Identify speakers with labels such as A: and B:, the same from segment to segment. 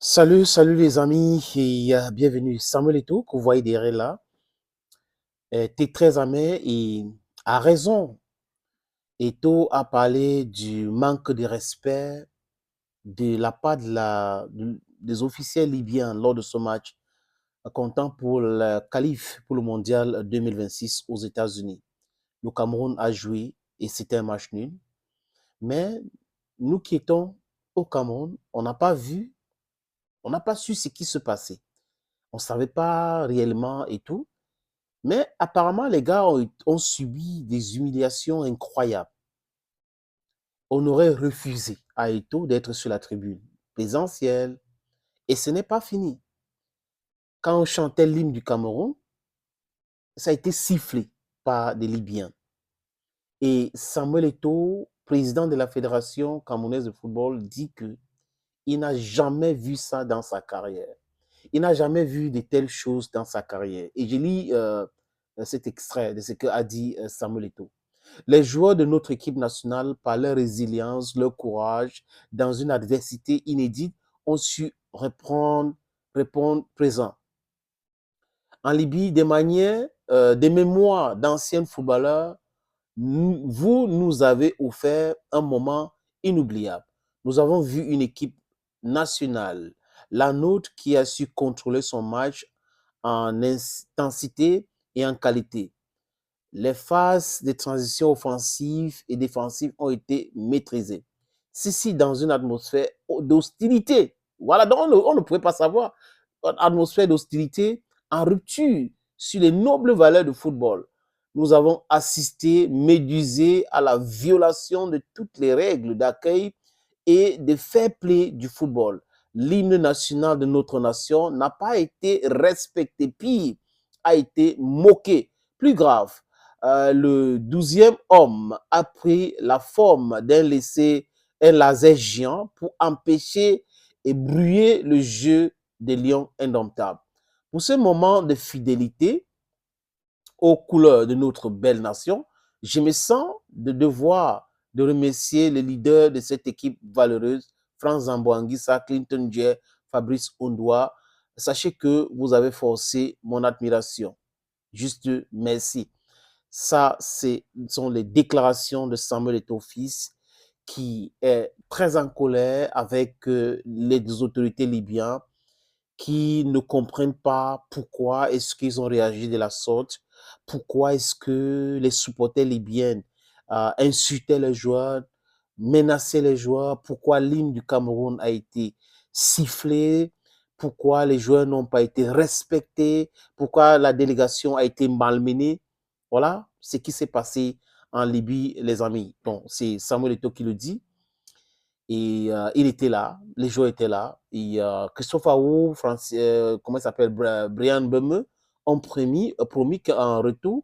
A: Salut les amis et bienvenue. Samuel Eto'o, que vous voyez derrière là, était très amer et a raison. Eto'o a parlé du manque de respect de la part des officiels libyens lors de ce match, comptant pour le qualif pour le mondial 2026 aux États-Unis. Le Cameroun a joué et c'était un match nul. Mais nous qui étions au Cameroun, on n'a pas su ce qui se passait. On ne savait pas réellement et tout. Mais apparemment, les gars ont subi des humiliations incroyables. On aurait refusé à Eto'o d'être sur la tribune présidentielle. Et ce n'est pas fini. Quand on chantait l'hymne du Cameroun, ça a été sifflé par des Libyens. Et Samuel Eto'o, président de la Fédération camerounaise de football, dit qu'il n'a jamais vu ça dans sa carrière. Il n'a jamais vu de telles choses dans sa carrière. Et je lis cet extrait de ce qu'a dit Samuel Eto'o. Les joueurs de notre équipe nationale, par leur résilience, leur courage, dans une adversité inédite, ont su répondre présent. En Libye, des mémoires d'anciens footballeurs, vous nous avez offert un moment inoubliable. Nous avons vu une équipe nationale, la nôtre, qui a su contrôler son match en intensité et en qualité. Les phases de transition offensive et défensive ont été maîtrisées. Si, dans une atmosphère d'hostilité. Voilà, donc on ne pouvait pas savoir. Une atmosphère d'hostilité en rupture sur les nobles valeurs du football. Nous avons assisté, médusé à la violation de toutes les règles d'accueil et de fair play du football. L'hymne national de notre nation n'a pas été respecté, pire, a été moqué. Plus grave, le 12e homme a pris la forme un laser géant pour empêcher et brouiller le jeu des lions indomptables. Pour ce moment de fidélité aux couleurs de notre belle nation, je me sens de devoir de remercier les leaders de cette équipe valeureuse, Franz Zamboanguissa, Clinton Jay, Fabrice Ondoa. Sachez que vous avez forcé mon admiration. Juste merci. Ça, ce sont les déclarations de Samuel Eto'o fils, qui est très en colère avec les autorités libyennes qui ne comprennent pas pourquoi est-ce qu'ils ont réagi de la sorte, pourquoi est-ce que les supporters libyens insultaient les joueurs, menaçaient les joueurs, pourquoi l'hymne du Cameroun a été sifflé, pourquoi les joueurs n'ont pas été respectés, pourquoi la délégation a été malmenée. Voilà ce qui s'est passé en Libye, les amis. Bon, c'est Samuel Eto'o qui le dit. Et il était là, les joueurs étaient là. Et Christophe Aou, comment il s'appelle, Brian Beme, ont promis qu'en retour,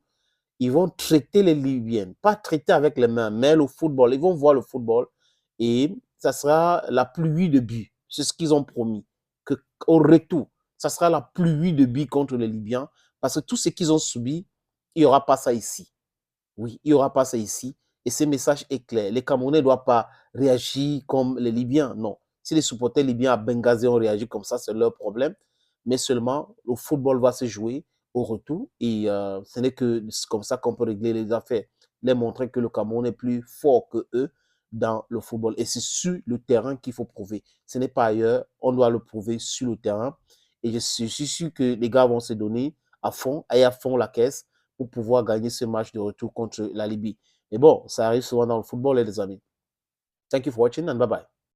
A: ils vont traiter les Libyens. Pas traiter avec les mains, mais le football. Ils vont voir le football et ça sera la pluie de buts. C'est ce qu'ils ont promis. Qu'au retour, ça sera la pluie de buts contre les Libyens. Parce que tout ce qu'ils ont subi, il n'y aura pas ça ici. Oui, il n'y aura pas ça ici. Et ce message est clair. Les Camerounais ne doivent pas réagir comme les Libyens. Non. Si les supporters libyens à Benghazi ont réagi comme ça, c'est leur problème. Mais seulement, le football va se jouer au retour. Et ce n'est que comme ça qu'on peut régler les affaires. Les montrer que le Cameroun est plus fort que eux dans le football. Et c'est sur le terrain qu'il faut prouver. Ce n'est pas ailleurs. On doit le prouver sur le terrain. Et je suis sûr que les gars vont se donner à fond, et à fond la caisse pour pouvoir gagner ce match de retour contre la Libye. Mais bon, ça arrive souvent dans le football, les amis. Thank you for watching and bye-bye.